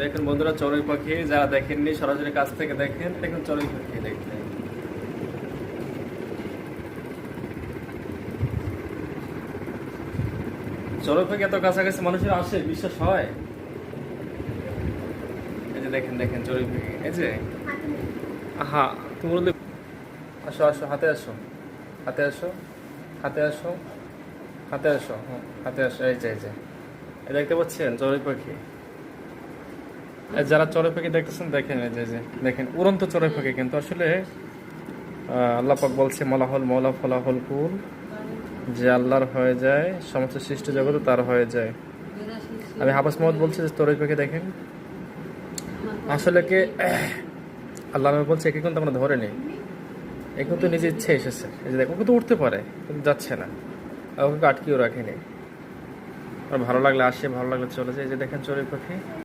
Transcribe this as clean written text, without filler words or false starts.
দেখুন বন্ধুরা, চড়ুই পাখি যারা দেখেননি সরাসরি কাছ থেকে দেখেন। দেখুন চড়ুই পাখি দেখতে, চড়ুই পাখি এত কাছাকাছি মানুষের আসে, বিশ্বাস হয়? এই যে দেখেন দেখেন চড়ুই পাখি, এই যে হ্যাঁ তুমি বললে আসো আসো, হাতে আসো, হাতে আসো, হাতে আসো, হাতে আসো, হাতে আসো। এই যে এই যে এই দেখতে পাচ্ছেন চড়ুই পাখি। যারা চড়ুই পাখি দেখতেছেন দেখেন, এই যে দেখেন উড়ন্ত চড়ুই পাখি। কিন্তু আসলে আল্লাহ পাক বলছে মালাহুল মৌলা ফলাহুল কুল, যে আল্লাহর হয়ে যায় সমস্ত সৃষ্টি জগতে তার হয়ে যায়। আমি হাফেজ মোহাম্মদ বলছি যে চড়ুই পাখি দেখেন আসলে কে আল্লাহ নবী বলছে একে কিন্তু আমরা ধরে নিই, এ কিন্তু নিজে ইচ্ছে এসেছে। এই যে দেখো কিন্তু উঠতে পারে কিন্তু যাচ্ছে না, ওকে আটকেও রাখেনি। আর ভালো লাগলে আসে, ভালো লাগলে চলে যায়। এই যে দেখেন চড়ুই পাখি।